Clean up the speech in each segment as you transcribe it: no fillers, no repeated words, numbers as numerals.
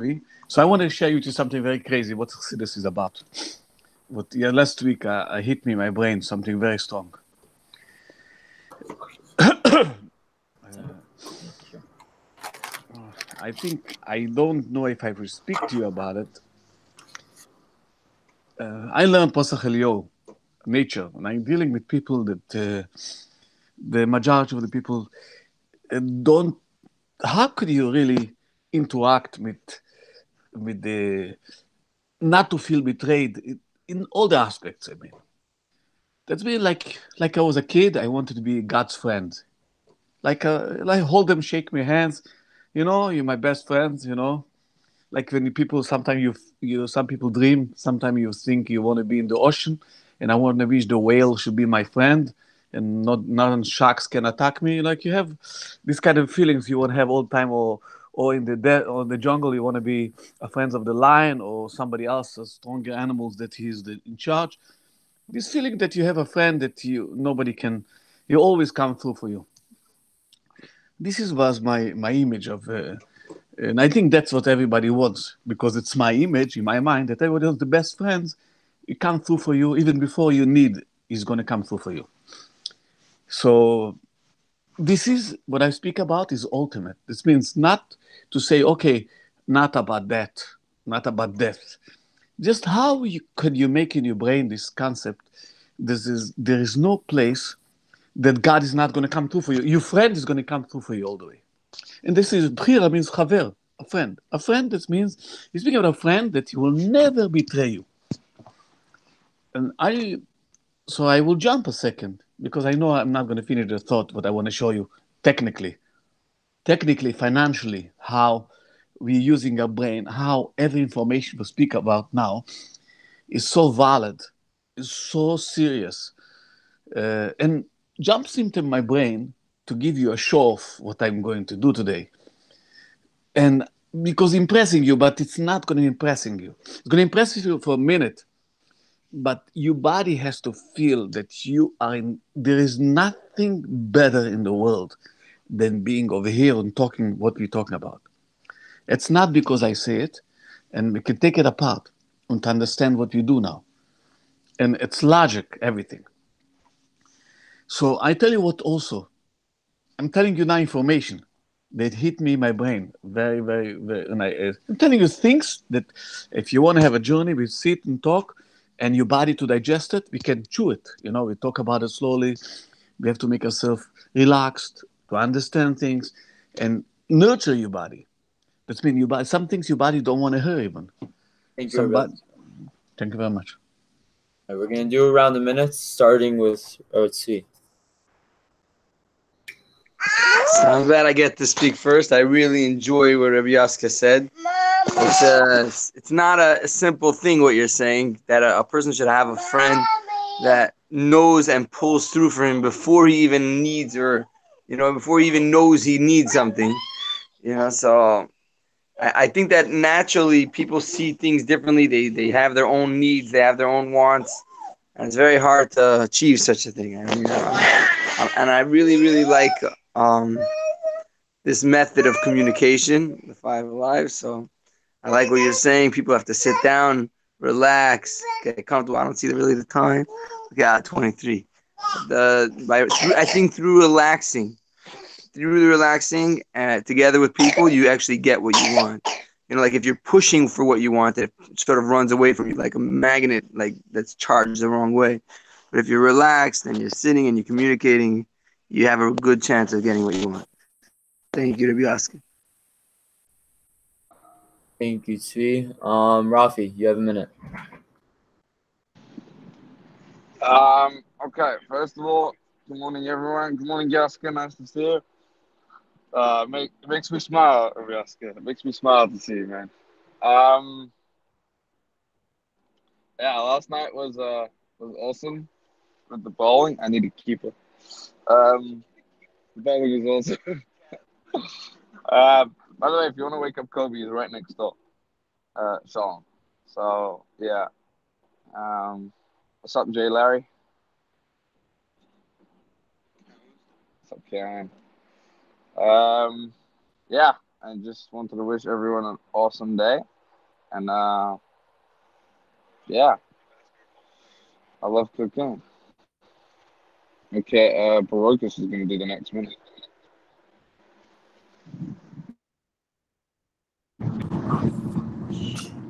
me. So I want to share with you something very crazy. What this is about. But yeah, last week I hit me in my brain something very strong. I think I don't know if I will speak to you about it. I learned Pasach Elio, nature, and I'm dealing with people that the majority of the people don't. How could you really interact with the not to feel betrayed in all the aspects? I mean, that's me like I was a kid. I wanted to be God's friend. Like hold them, shake my hands. You know, you're my best friends. You know, like when people sometimes some people dream. Sometimes you think you want to be in the ocean, and I want to wish the whale should be my friend, and not none sharks can attack me. Like you have this kind of feelings you want to have all the time, or in the or in the jungle you want to be a friend of the lion or somebody else, a stronger animals that he's in charge. This feeling that you have a friend that you nobody can, you always come through for you. This is was my image of. And I think that's what everybody wants because it's my image in my mind that everybody wants the best friends. It come through for you even before you need is going to come through for you. So this is what I speak about is ultimate. This means not to say okay, not about that, not about death. Just how could you make in your brain this concept? There is no place that God is not going to come through for you. Your friend is going to come through for you all the way. And this is Bchira means chaver, a friend. A friend that means you're speaking about a friend that he will never betray you. And I will jump a second because I know I'm not going to finish the thought, but I want to show you technically, financially, how we're using our brain, how every information we speak about now is so valid, is so serious, and jumps into my brain to give you a show of what I'm going to do today. And because impressing you, but it's not going to impressing you. It's going to impress you for a minute, but your body has to feel that you are in. There is nothing better in the world than being over here and talking what we're talking about. It's not because I say it, and we can take it apart and to understand what we do now. And it's logic, everything. So I tell you what also, I'm telling you now information that hit me in my brain very, very, very. And I'm telling you things that if you want to have a journey, we sit and talk, and your body to digest it, we can chew it. You know, we talk about it slowly. We have to make ourselves relaxed to understand things and nurture your body. That means your body. Some things your body don't want to hear even. Thank you, Somebody. Rabbi. Thank you very much. All right, we're going to do around the minutes, starting with, let's see. So I'm glad I get to speak first. I really enjoy what Rabbi Yaska said. It's not a simple thing what you're saying, that a person should have a friend that knows and pulls through for him before he even needs, or before he even knows he needs something. So I think that naturally people see things differently. They have their own needs, they have their own wants, and it's very hard to achieve such a thing. And I really like this method of communication, the FiveAlive. So I like what you're saying. People have to sit down, relax, get comfortable. I don't see really the time. Yeah, 23. I think through relaxing together with people, you actually get what you want. Like if you're pushing for what you want, it sort of runs away from you like a magnet, like that's charged the wrong way. But if you're relaxed and you're sitting and you're communicating, you have a good chance of getting what you want. Thank you, Rabbi Yaska. Thank you, Tzvi. Rafi, you have a minute. Okay. First of all, good morning, everyone. Good morning, Yaska. Nice to see you. It makes me smile, Yaska. It makes me smile to see you, man. Um, yeah, last night was awesome with the bowling. I need a keeper. The bowling was awesome. By the way, if you want to wake up Kobe, he's right next door. Sean. So yeah. What's up, Jay Larry? What's up, Karen? Um, yeah. and just wanted to wish everyone an awesome day. And yeah, I love cooking. Okay, Barokas is gonna do the next minute.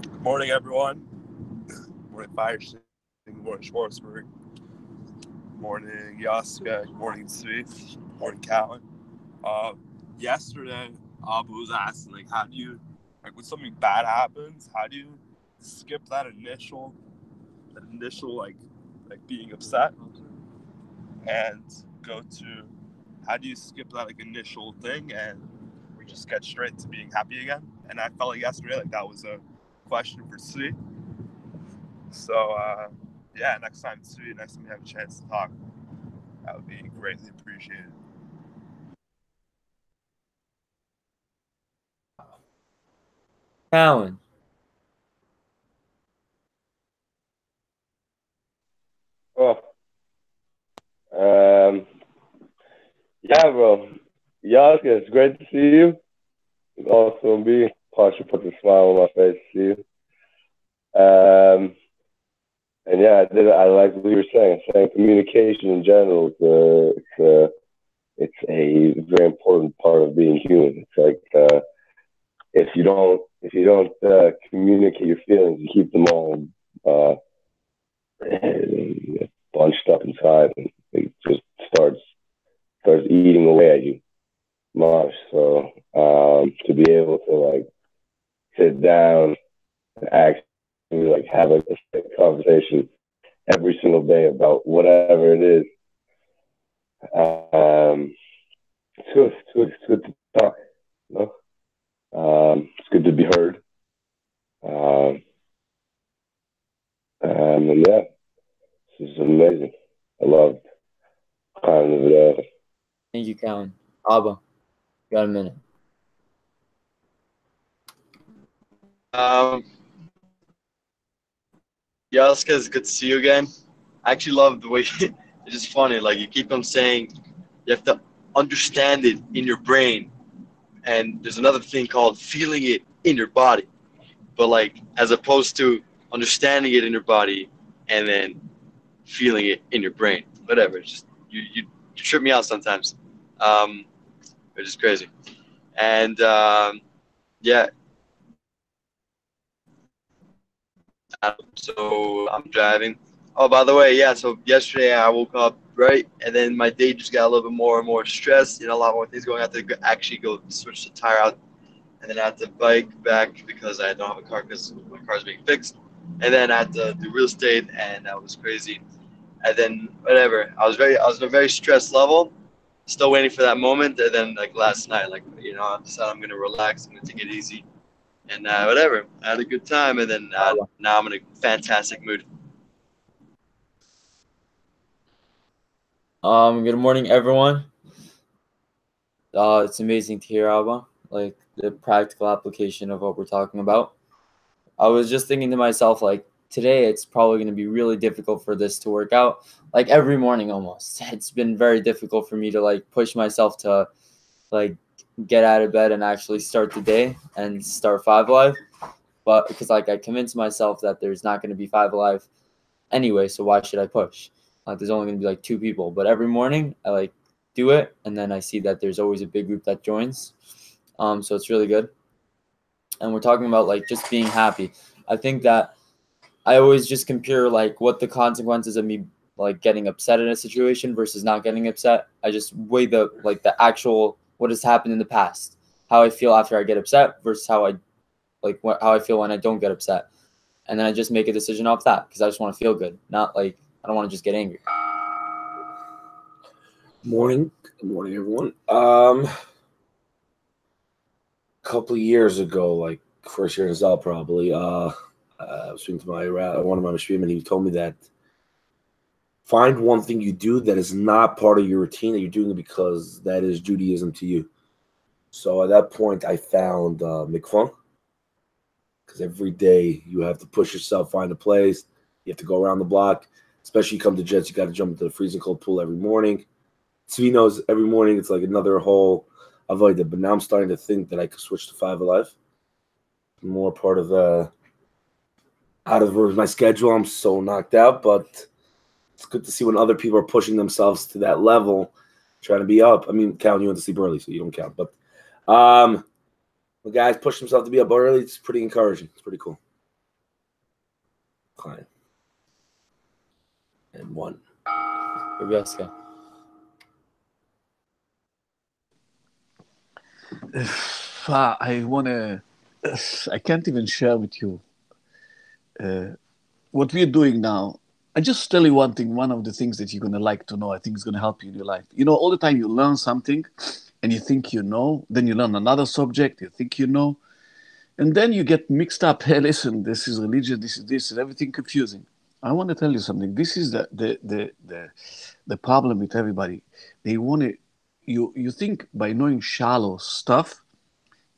Good morning, everyone. Good morning, Firestein. Good morning, Schwarzberg. Good morning, Yaska. Good morning, Sweet. Good morning, Callan. Yesterday, Abu was asking, like, how do you, like, when something bad happens, how do you skip that initial, like being upset, and go to, how do you skip that, like, initial thing, and we just get straight to being happy again? And I felt like yesterday, like, that was a question for Sweet. So, yeah, next time we have a chance to talk, that would be greatly appreciated. Callan. Oh, yeah, bro. Yaska, it's great to see you. It's awesome to be. Partially put a smile on my face to see you. And yeah, I like what you were saying. Saying communication in general, it's a very important part of being human. It's like if you don't communicate your feelings, you keep them all uh, bunched up inside, and it just starts eating away at you. Much so, to be able to like sit down and actually like have a conversation every single day about whatever it is. It's good to talk. You know? It's good to be heard. Um, and yeah, this is amazing. I love kind of it. Thank you, Callan. Abba, got a minute. Yaska, it's good to see you again. I actually love the way it's just funny. Like you keep on saying, you have to understand it in your brain, and there's another thing called feeling it in your body. But like as opposed to understanding it in your body and then feeling it in your brain. Whatever. It's just you trip me out sometimes, um, which is crazy. And yeah, so I'm driving. Oh, by the way, yeah. So yesterday I woke up right, and then my day just got a little bit more and more stressed. You know, a lot more things going. I had to actually go switch the tire out, and then I had to bike back because I don't have a car because my car's being fixed. And then I had to do real estate, and that was crazy. And then whatever, I was at a very stressed level, still waiting for that moment. And then like last night, like I decided I'm gonna relax, I'm gonna take it easy, and whatever. I had a good time, and then now I'm in a fantastic mood. Good morning, everyone. It's amazing to hear, Abba, like the practical application of what we're talking about. I was just thinking to myself, like, today it's probably going to be really difficult for this to work out. Like every morning almost. It's been very difficult for me to like push myself to like get out of bed and actually start the day and start FiveAlive. But because like I convinced myself that there's not going to be FiveAlive anyway, so why should I push? There's only going to be like 2 people. But every morning I like do it, and then I see that there's always a big group that joins. So it's really good. And we're talking about like just being happy. I think that I always just compare like what the consequences of me like getting upset in a situation versus not getting upset. I just weigh the actual what has happened in the past, how I feel after I get upset versus how I feel when I don't get upset, and then I just make a decision off that because I just want to feel good, not like I don't want to just get angry. Morning. Good morning, everyone. A couple of years ago, like first year in Zal probably, I was speaking to one of my mashpim, and he told me that find one thing you do that is not part of your routine, that you're doing it because that is Judaism to you. So at that point, I found mikvah, because every day you have to push yourself, find a place. You have to go around the block. Especially you come to Jets, you got to jump into the freezing cold pool every morning. Tzvi knows every morning it's like another whole avoid it. But now I'm starting to think that I could switch to FiveAlive. More part of out of my schedule. I'm so knocked out, but it's good to see when other people are pushing themselves to that level, trying to be up. I mean, Cal, you went to sleep early, so you don't count. But the guys push themselves to be up early. It's pretty encouraging. It's pretty cool. Client. And one. Rebecca. I want to. I can't even share with you what we're doing now. I just tell you one thing. One of the things that you're gonna like to know, I think is gonna help you in your life. You know, all the time you learn something, and you think you know. Then you learn another subject. You think you know, and then you get mixed up. Hey, listen, this is religion. This is this, and everything confusing. I want to tell you something. This is the problem with everybody. They want to. You think by knowing shallow stuff,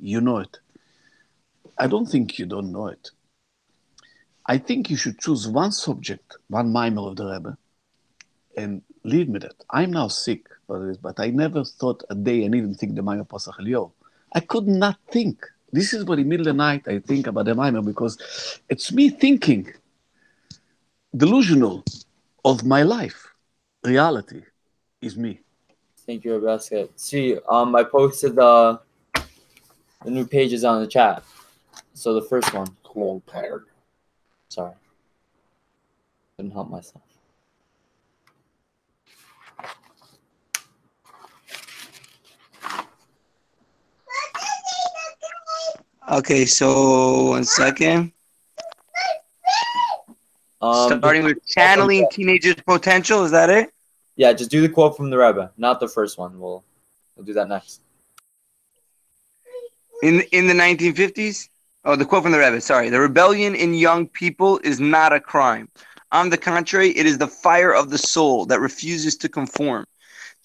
you know it. I don't think you don't know it. I think you should choose one subject, one mimer of the Rebbe, and leave with it. I'm now sick for this, but I never thought a day and even think the mimer Pasach Elio. I could not think. This is what in the middle of the night I think about the mimer because it's me thinking, delusional of my life. Reality is me. Thank you, Rebecca. See, I posted the new pages on the chat. So the first one. Long pattern. Sorry. Couldn't help myself. Okay, so 1 second. Starting with channeling teenagers' potential, is that it? Yeah, just do the quote from the Rebbe, not the first one. We'll do that next. In the 1950s? Oh, the quote from the Rebbe, sorry. The rebellion in young people is not a crime. On the contrary, it is the fire of the soul that refuses to conform,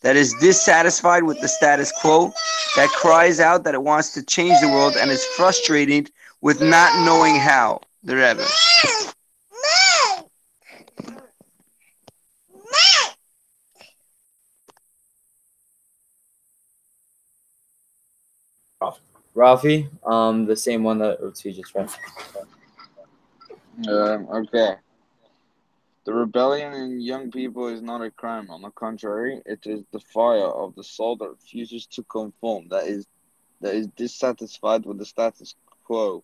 that is dissatisfied with the status quo, that cries out that it wants to change the world and is frustrated with not knowing how. The Rebbe. Rafi, the same one that Utsi just read. Okay. The rebellion in young people is not a crime. On the contrary, it is the fire of the soul that refuses to conform, that is dissatisfied with the status quo,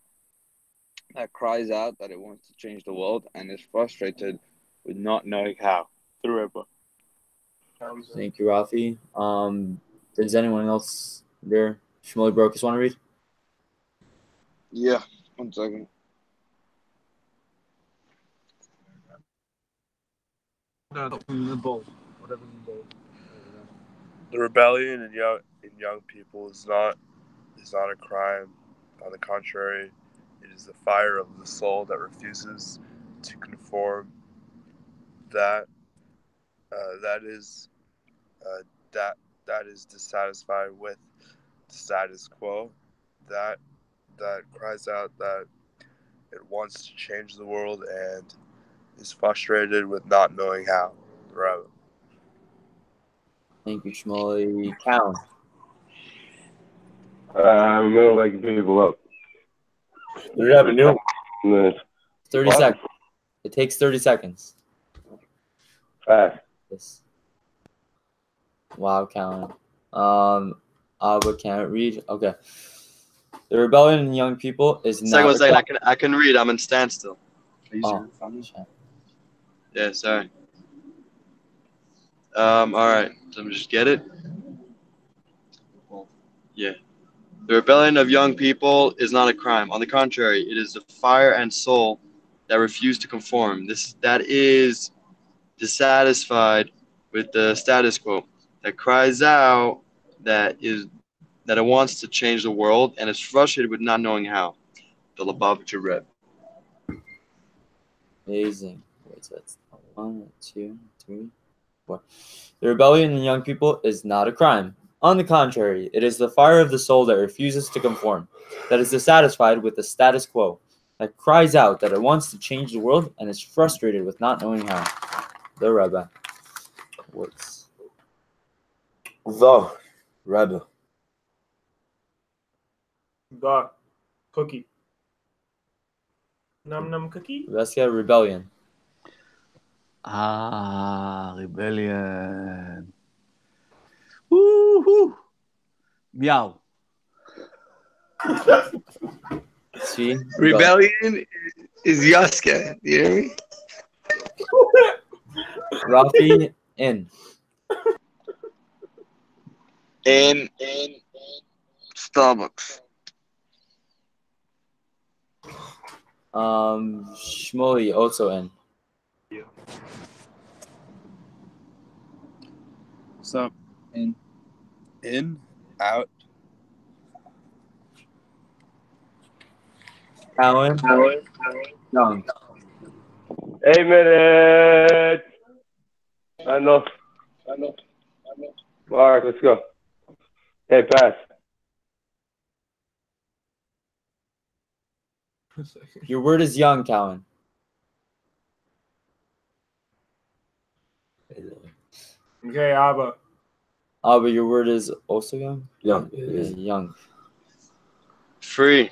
that cries out that it wants to change the world and is frustrated with not knowing how. The Rebbe. Thank you, Rafi. Does anyone else there? Shmuley Brokus want to read? Yeah, 1 second. The rebellion in young people is not a crime. On the contrary, it is the fire of the soul that refuses to conform. That is dissatisfied with the status quo. That cries out that it wants to change the world and is frustrated with not knowing how. Right. Thank you, Shmuley. Count. I'm gonna like people up. You have a new 30 seconds. It takes 30 seconds. Fast. Yes. Wow, count. Abba can't read. Okay. The rebellion in young people is not. One second. I can read. I'm in standstill. Oh, yeah, sorry. All right. So let me just get it. Yeah. The rebellion of young people is not a crime. On the contrary, it is the fire and soul that refuse to conform. That is dissatisfied with the status quo, that cries out that it wants to change the world and is frustrated with not knowing how. The Lubavitcher Rebbe. Amazing. Wait, so that's 1, 2, 3, 4. The rebellion in young people is not a crime. On the contrary, it is the fire of the soul that refuses to conform, that is dissatisfied with the status quo, that cries out that it wants to change the world and is frustrated with not knowing how. The Rebbe. What's the Rebbe. Adar. Cookie. Num num cookie. Let's get rebellion. Rebellion. Woohoo! Meow. See? Rebellion is Yaska. You hear me? Rafi, in. In Starbucks. Shmuley, also in. What's up? In, out. Alan, young. 8 minutes. I know. All right, let's go. Hey, pass. Your word is young, Calvin. Okay, Abba. But your word is also young? Young. Young. Free.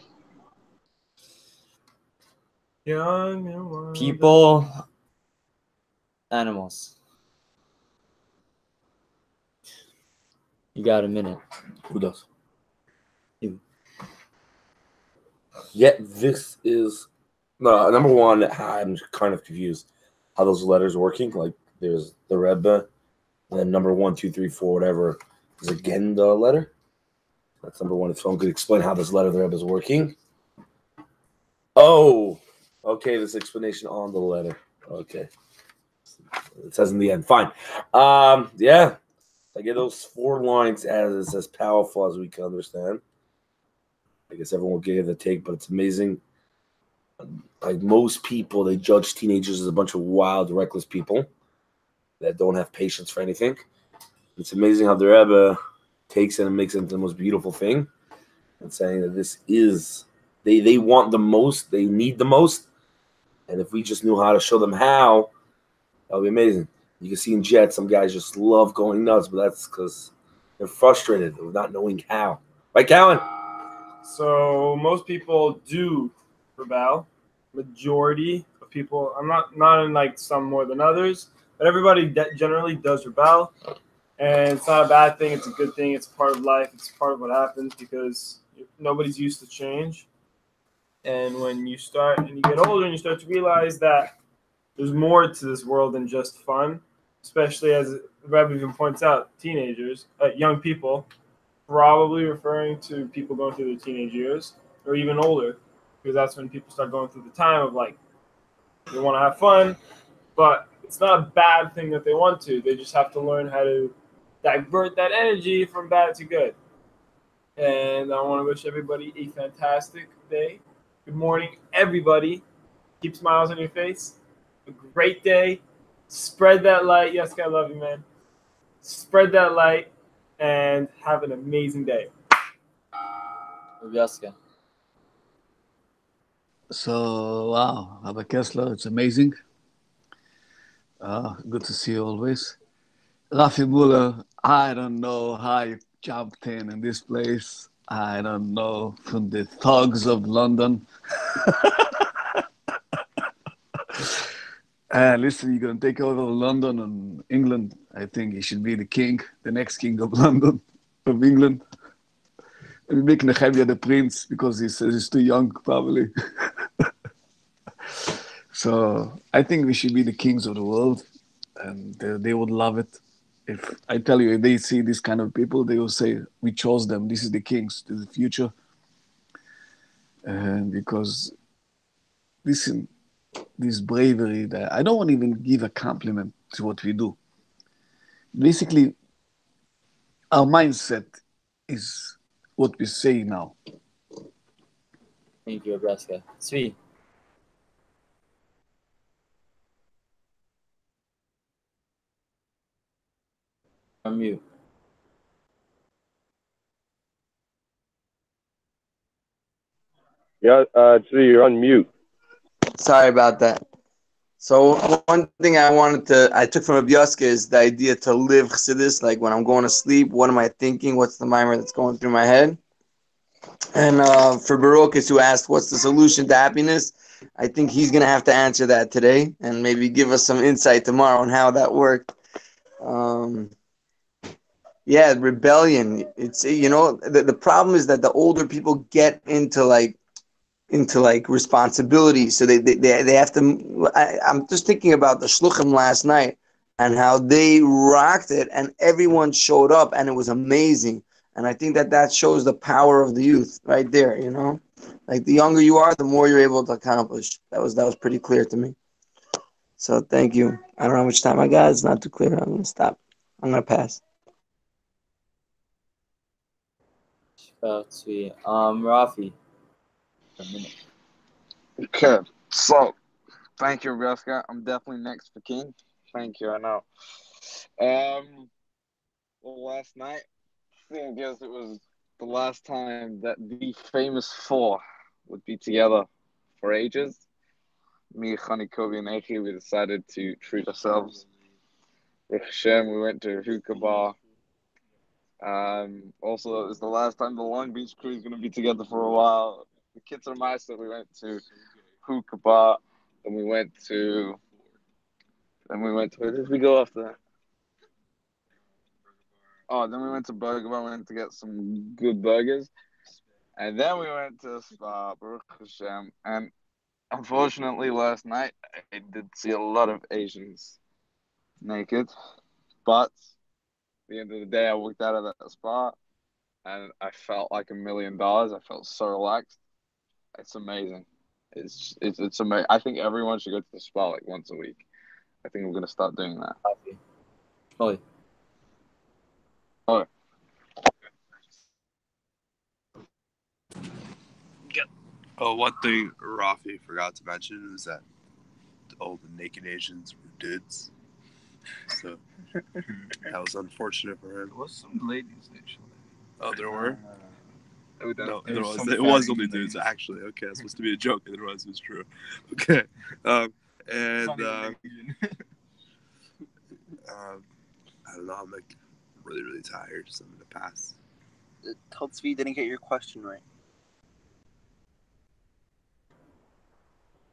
Young and wild. People, animals. You got a minute. Who does? You. Yeah, this is no number one. I'm kind of confused how those letters are working. Like there's the Rebbe, and then number 1, 2, 3, 4, whatever is again the letter. That's number one. If someone could explain how this letter of the Rebbe is working. Oh, okay. This explanation on the letter. Okay, it says in the end. Fine. Yeah. I get those 4 lines as powerful as we can understand. I guess everyone will give the take, but it's amazing. Like most people, they judge teenagers as a bunch of wild, reckless people that don't have patience for anything. It's amazing how the Rebbe takes it and makes it into the most beautiful thing, and saying that this is they want the most, they need the most, and if we just knew how to show them how, that would be amazing. You can see in Jet, some guys just love going nuts, but that's because they're frustrated with not knowing how. Right, Callan? So most people do rebel. Majority of people, I'm not in like some more than others, but everybody generally does rebel, and it's not a bad thing. It's a good thing. It's part of life. It's part of what happens because nobody's used to change. And when you start and you get older and you start to realize that there's more to this world than just fun, especially as the Rebbe even points out, teenagers, young people, probably referring to people going through their teenage years or even older, because that's when people start going through the time of like they want to have fun, but it's not a bad thing that they want to. They just have to learn how to divert that energy from bad to good. And I want to wish everybody a fantastic day. Good morning, everybody. Keep smiles on your face. A great day. Spread that light. Yes, I love you, man. Spread that light and have an amazing day. Yaska. So, wow, Rabbi Kessler, it's amazing. Good to see you always. Rafi Muller, I don't know how you jumped in this place. I don't know, from the thugs of London. Listen, you're going to take over London and England. I think he should be the king, the next king of London, of England. And we make Nehemiah the prince because he says he's too young, probably. So I think we should be the kings of the world, and they would love it. If I tell you, if they see this kind of people, they will say, we chose them. This is the kings to the future. And because listen, this bravery that I don't want to even give a compliment to what we do. Basically, our mindset is what we say now. Thank you, Nebraska. Sweet. On mute. Yeah, you're on mute. Sorry about that. So one thing I took from Abyaska is the idea to live Chassidus. Like when I'm going to sleep, what am I thinking? What's the mimer that's going through my head? And for Barokas, who asked, what's the solution to happiness? I think he's going to have to answer that today and maybe give us some insight tomorrow on how that worked. Yeah, rebellion. It's, the problem is that the older people get into responsibility. So they have to. I'm just thinking about the shluchim last night and how they rocked it, and everyone showed up, and it was amazing. And I think that shows the power of the youth right there. Like the younger you are, the more you're able to accomplish. That was pretty clear to me. So thank you. I don't know how much time I got. It's not too clear. I'm gonna stop. I'm gonna pass. Sweet. Rafi. A minute. Okay, so thank you, Raska. I'm definitely next for King. Thank you. I know. Well, last night, I guess it was the last time that the famous four would be together for ages. Me, Khani, Kobe, and Eki, we decided to treat ourselves. With Hashem, we went to hookah bar. Also, it was the last time the Long Beach crew is going to be together for a while. The kids are mice, so we went to hookah bar. Then we went to. Where did we go after that? Oh, then we went to Burger Bar. We went to get some good burgers. And then we went to Spa, Baruch Hashem. And unfortunately, last night, I did see a lot of Asians naked. But at the end of the day, I walked out of that spa and I felt like $1 million. I felt so relaxed. It's amazing. It's amazing. I think everyone should go to the spa like once a week. I think we're going to start doing that. Oh. Oh, one thing Rafi forgot to mention is that all the naked Asians were dudes. So that was unfortunate for him. There was some ladies actually. Oh, there were? No, there was. some It was fatty only dudes, ladies. actually. Okay, it's supposed to be a joke, and it was true. Okay. And I don't know, I'm like really, really tired, so I'm gonna pass. Totsvi didn't get your question right.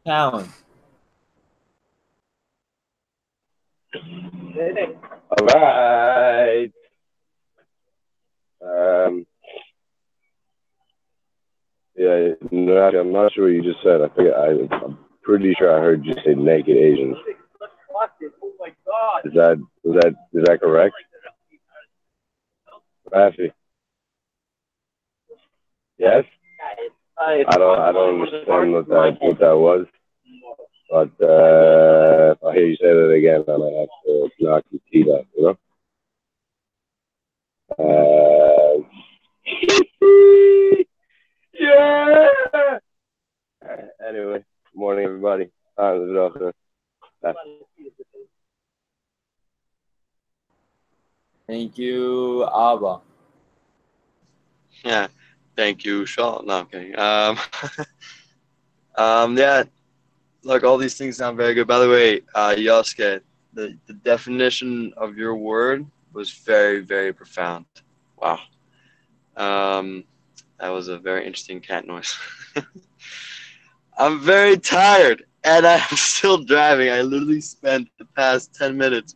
Talon. All right. Yeah, no, I'm not sure what you just said. I'm pretty sure I heard you say naked Asians. Is that correct? Rafi? Yes? I don't understand what that was. But if I hear you say that again, I might have to knock your teeth out, Yeah! Anyway, good morning, everybody. Thank you, Abba. Yeah, thank you, Shaw. No, I'm kidding. Yeah, look, all these things sound very good. By the way, Yosuke, the definition of your word was very, very profound. Wow. That was a very interesting cat noise. I'm very tired, and I'm still driving. I literally spent the past 10 minutes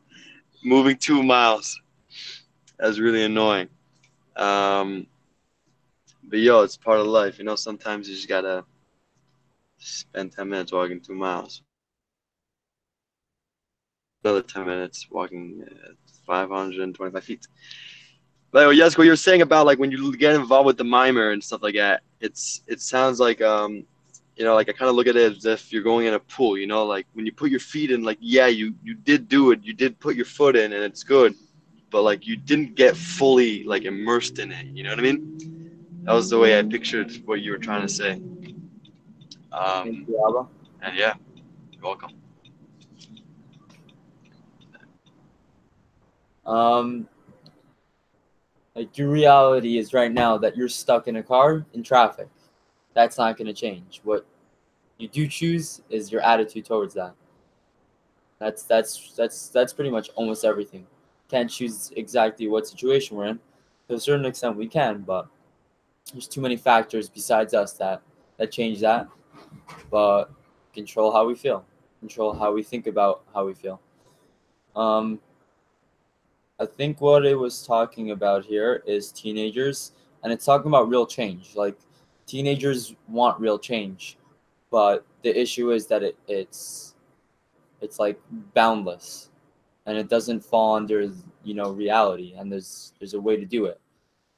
moving 2 miles. That was really annoying. But yo, it's part of life. Sometimes you just gotta spend 10 minutes walking 2 miles. Another 10 minutes walking 525 feet. But yes, what you're saying about like when you get involved with the mimer and stuff like that, it sounds like like I kind of look at it as if you're going in a pool. Like when you put your feet in, like yeah, you did do it, you did put your foot in, and it's good, but like you didn't get fully like immersed in it. You know what I mean? That was the way I pictured what you were trying to say. Thank you, Abba. And yeah, you're welcome. Like your reality is right now that you're stuck in a car in traffic. That's not going to change. What you do choose is your attitude towards that. That's pretty much almost everything. Can't choose exactly what situation we're in. To a certain extent, we can, but there's too many factors besides us that change that. But control how we feel, control how we think about how we feel. I think what it was talking about here is teenagers, and it's talking about real change. Like, teenagers want real change, but the issue is that it's like boundless, and it doesn't fall under reality. And there's a way to do it,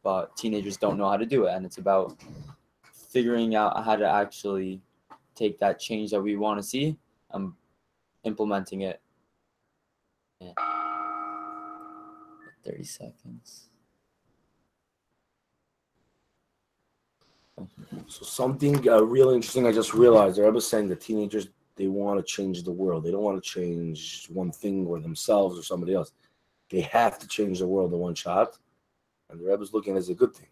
but teenagers don't know how to do it, and it's about figuring out how to actually take that change that we want to see and implementing it. Yeah. 30 seconds. So something really interesting I just realized. I was saying that teenagers, they want to change the world. They don't want to change one thing or themselves or somebody else. They have to change the world in one shot. And the Rebbe's looking as a good thing.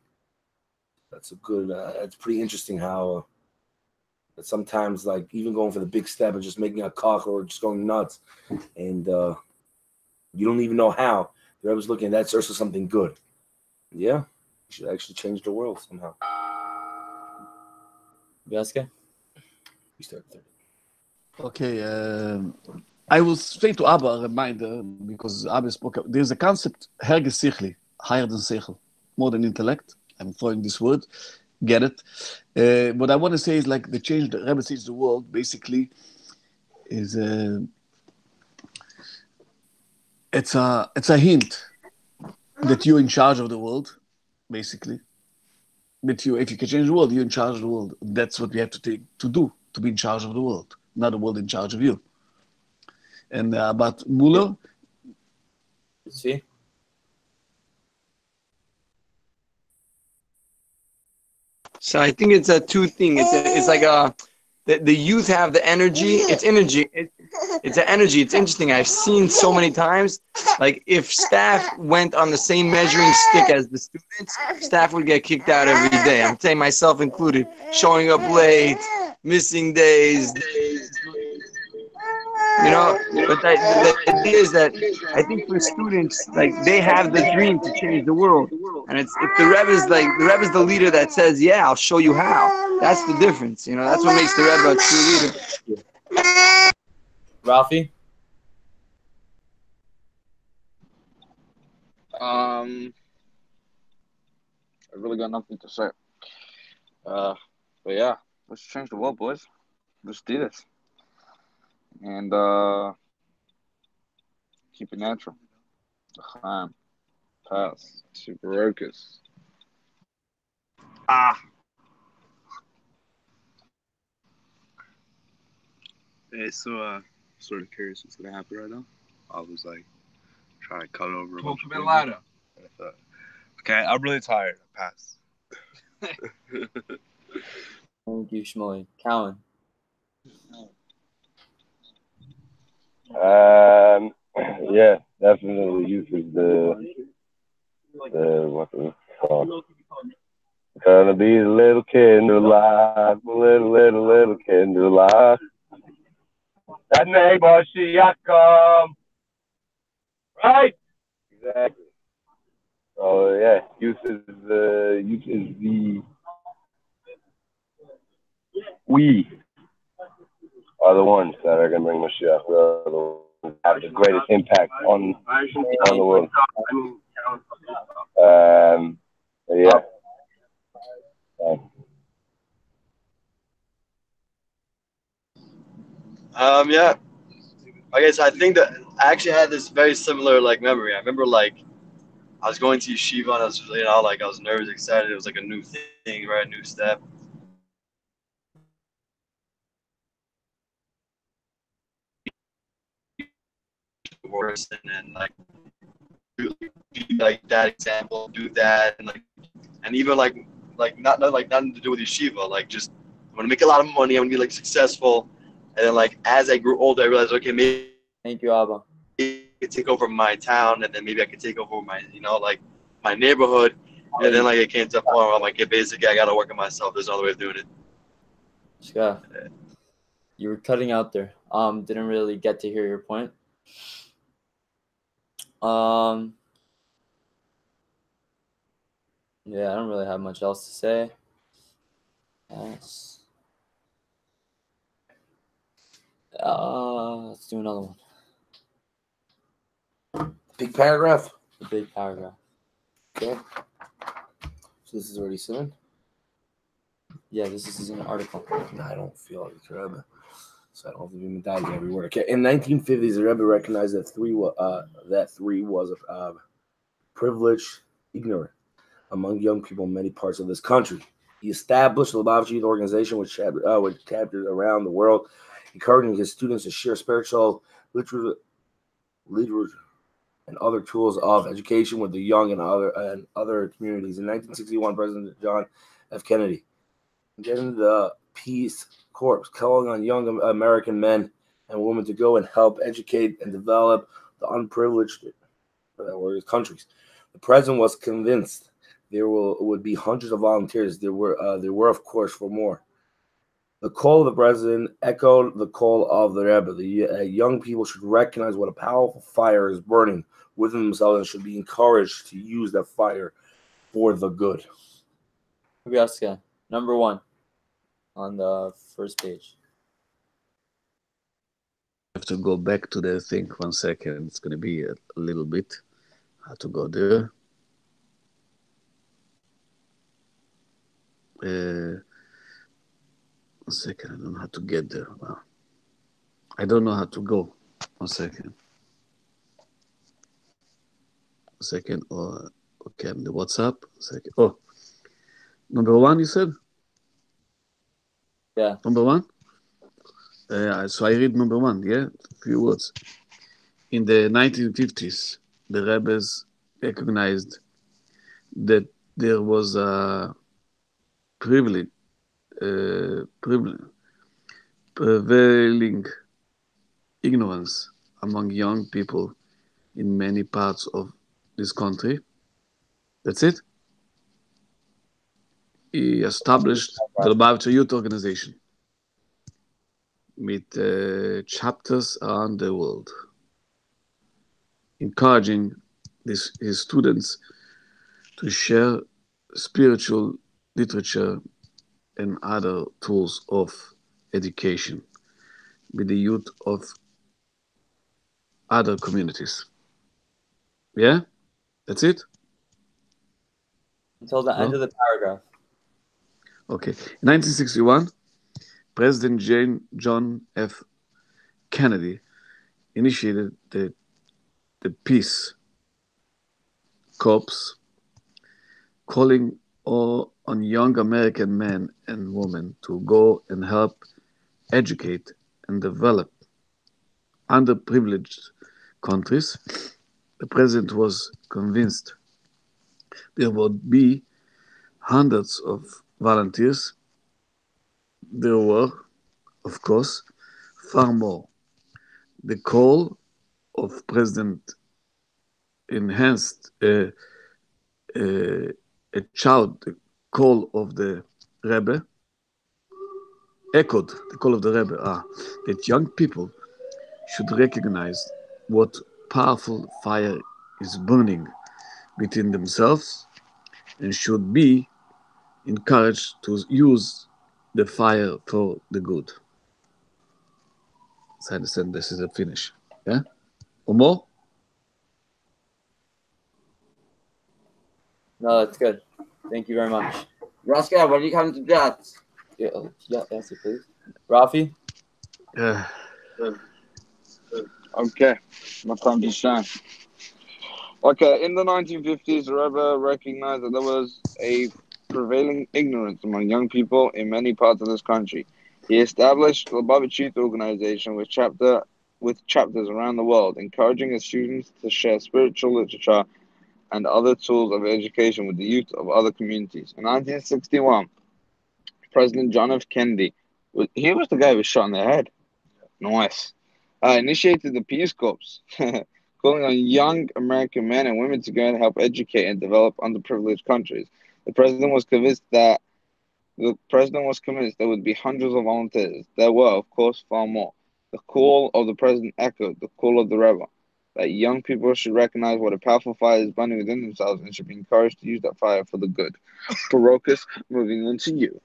That's a good, it's pretty interesting how that sometimes, like, even going for the big step and just making a cock or just going nuts, and you don't even know how. The Rebbe's looking, that's also something good. Yeah, you should actually change the world somehow. Yaska? You start 30. Okay, I will say to Abba a reminder, because Abba spoke. There's a concept, herges sichli, higher than seichel, more than intellect. I'm throwing this word, get it. What I want to say is, like, the change that Rebbe sees the world basically is it's a hint that you're in charge of the world, basically. That if you can change the world, you're in charge of the world. That's what we have to do to be in charge of the world, not the world in charge of you. And about Muller, See? So I think it's a two thing. It's like the youth have the energy. It's energy. It's an energy. It's interesting. I've seen so many times, like, if staff went on the same measuring stick as the students, staff would get kicked out every day. I'm saying myself included, showing up late, missing days. But the idea is that I think for students, like, they have the dream to change the world, and it's if the Rebbe's the leader that says, "Yeah, I'll show you how." That's the difference. That's what makes the Rebbe a true leader. Ralphie? I really got nothing to say. But yeah, let's change the world, boys. Let's do this. And keep it natural. Chaim, pass, Superocus. Hey, so sort of curious what's gonna happen right now. I was like trying to cut over. Talk a bit louder. And I thought, okay, I'm really tired. I pass. Thank you, Shmuley. Cowan? Yeah, definitely youth is the what's it called? Gonna be a little candlelight, little candlelight. That neighbor Shiakum. Right? Exactly. So yeah, youth is the we are the ones that are gonna bring Mashiach. We are the ones that have the greatest impact on the world. Yeah. Yeah. I guess I think that I actually had this very similar memory. I remember I was going to yeshiva and I was I was nervous, excited. It was like a new thing, right? New step. Person and be like that example, do that, and even not nothing to do with yeshiva. Just I'm gonna make a lot of money. I'm gonna be successful, and then as I grew older, I realized, okay, maybe Thank you, Abba. I could take over my town, and then maybe I could take over my my neighborhood, and then it came to a point where I'm okay, basically I gotta work on myself. There's no other way of doing it. Yeah. You were cutting out there. Didn't really get to hear your point. Yeah, I don't really have much else to say. Yes. Let's do another one. Big paragraph. The big paragraph. Okay. So this is already 7. Yeah, this is an article. I don't feel like it's Rebbe, so I don't have to be medallic every word. Okay. In 1950s, the Rebbe recognized that three was privileged, ignorant among young people in many parts of this country. He established the Lubavitch Youth Organization with chapters around the world, encouraging his students to share spiritual literature and other tools of education with the young and other communities. In 1961, President John F. Kennedy getting the Peace Corps, calling on young American men and women to go and help educate and develop the unprivileged countries. The president was convinced there would be hundreds of volunteers. There were, of course, for more. The call of the president echoed the call of the Rebbe. The young people should recognize what a powerful fire is burning within themselves and should be encouraged to use that fire for the good. Rubiaska, number 1 on the first page. I have to go back to the thing 1 second. It's going to be a little bit. I have to go there. Uh, 1 second. I don't know how to get there. Wow. I don't know how to go. 1 second. 1 second. Oh, okay, I'm the WhatsApp. 1 second. Oh, number 1, you said? Yeah. Number 1? So I read number 1, yeah? A few words. In the 1950s, the rebels recognized that there was a privilege, prevailing ignorance among young people in many parts of this country. That's it. He established the Lubavitcher Youth Organization with chapters around the world, encouraging his students to share spiritual literature and other tools of education with the youth of other communities. Yeah? That's it? Until the end of the paragraph. Okay. In 1961, President John F. Kennedy initiated the Peace Corps, calling on young American men and women to go and help educate and develop underprivileged countries. The president was convinced there would be hundreds of volunteers. There were, of course, far more. The call of President enhanced a child, the call of the Rebbe, echoed the call of the Rebbe, that young people should recognize what powerful fire is burning within themselves and should be encouraged to use the fire for the good. So I understand this is a finish. Yeah? Or more? No, that's good. Thank you very much. Raska, what do you come to that? Yeah, answer please. Rafi? Okay, my time to shine. Okay, in the 1950s, the Rebbe recognized that there was a prevailing ignorance among young people in many parts of this country. He established the Lubavitch Youth Organization with chapters around the world, encouraging his students to share spiritual literature and other tools of education with the youth of other communities. In 1961, President John F. Kennedy, he was the guy who was shot in the head. Nice. Initiated the Peace Corps, calling on young American men and women to go and help educate and develop underprivileged countries. The president was convinced there would be hundreds of volunteers. There were, of course, far more. The call of the president echoed the call of the rebel. that young people should recognize what a powerful fire is burning within themselves and should be encouraged to use that fire for the good. Barokus, moving on to you.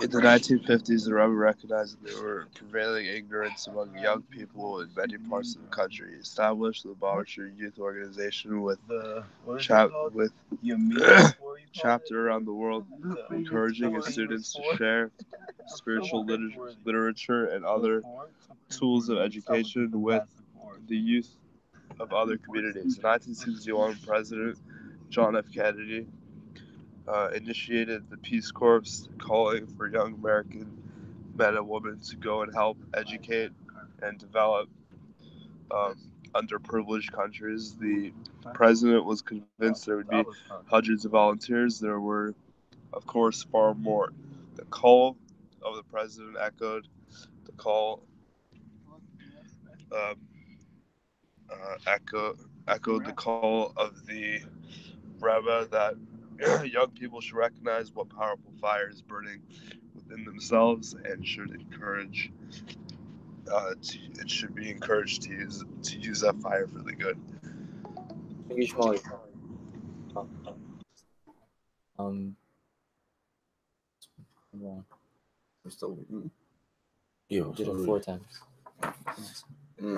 In the 1950s, the rebel recognized that there were prevailing ignorance among young people in many parts of the country. Established the Laboratory Youth Organization with chapter around the world, encouraging its students to share spiritual literature and other tools of education with the youth of other communities. In 1961, President John F. Kennedy initiated the Peace Corps, calling for young American men and women to go and help educate and develop underprivileged countries. The president was convinced there would be hundreds of volunteers. There were, of course, far more. The call of the president echoed the call echoed the call of the Rebbe that young people should recognize what powerful fire is burning within themselves and should encourage it should be encouraged to use that fire for the good. Thank you, Shmuley. We're still did it 4 times. In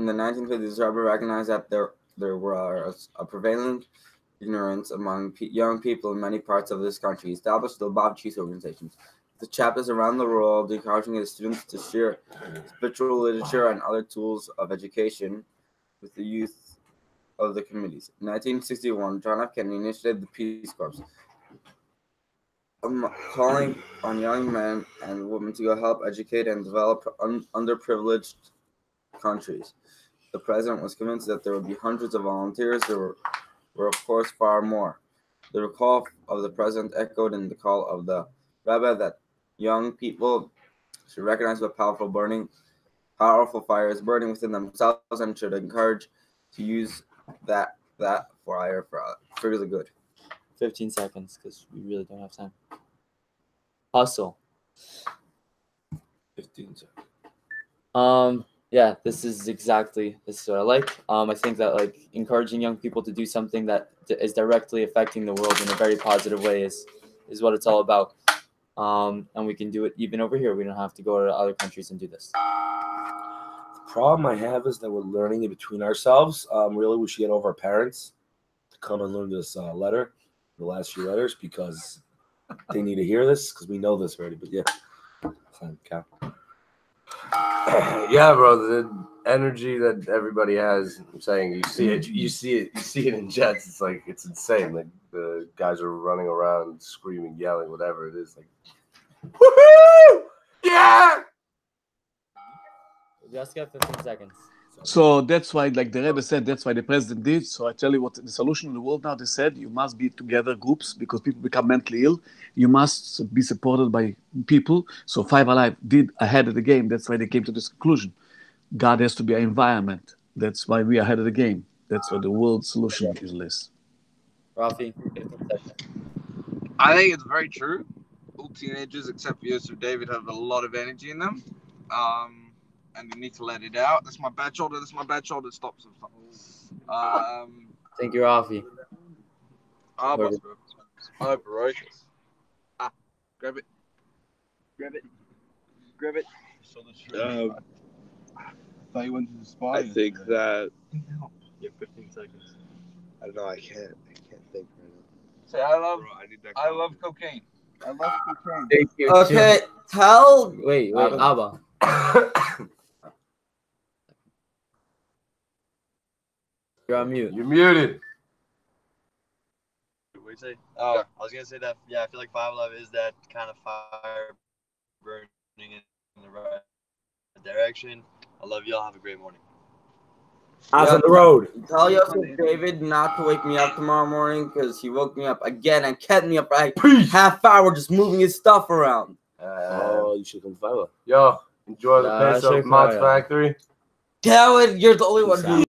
the 1950s, Robert recognized that there were a prevalent ignorance among young people in many parts of this country. He established the Bob Cheese organizations, the chapters around the world, encouraging his students to share spiritual literature and other tools of education with the youth of the communities. In 1961, John F. Kennedy initiated the Peace Corps, calling on young men and women to go help educate and develop underprivileged countries. The president was convinced that there would be hundreds of volunteers. There were of course far more. The call of the president echoed in the call of the Rebbe that young people should recognize what powerful fire is burning within themselves and should encourage to use that fire for the good. 15 seconds because we really don't have time. Hustle. 15 seconds. Yeah, this is what I like. I think that like encouraging young people to do something that is directly affecting the world in a very positive way is what it's all about. And we can do it even over here. We don't have to go to other countries and do this. The problem I have is that we're learning it between ourselves. Really, we should get over our parents to come and learn this letter, the last few letters, because they need to hear this, because we know this already. But yeah, Cal. Yeah, bro, the energy that everybody has, I'm saying, you see it in jets. It's like, it's insane. Like the guys are running around screaming, yelling, whatever it is. Like, woohoo! Yeah! We just got 15 seconds. So that's why, like the Rebbe said, that's why the president did. So I tell you what the solution in the world now, they said, you must be together groups because people become mentally ill. You must be supported by people. So FiveAlive did ahead of the game. That's why they came to this conclusion. God has to be our environment. That's why we are ahead of the game. That's why the world solution is less. Rafi, 15 seconds. I think it's very true. All teenagers, except for Yosef David, have a lot of energy in them. And you need to let it out. That's my bad shoulder. Stop. Thank you, Rafi. Barokus. Grab it. Thought you went to the spa. I think that. You have 15 seconds. I don't know. I can't think right now. Say, I love cocaine. I love cocaine. Thank you. Okay, Wait, Abba. You're on mute. You're muted. What did you say? Oh, I was gonna say that. Yeah, I feel like FiveAlive is that kind of fire burning in the right direction. I love y'all. Have a great morning. Eyes on the road. Tell Yosef David not to wake me up tomorrow morning because he woke me up again and kept me up for like half hour just moving his stuff around. You should come to FiveAlive. Yo, enjoy the piss of Mott's Factory. Coward, you're the only one who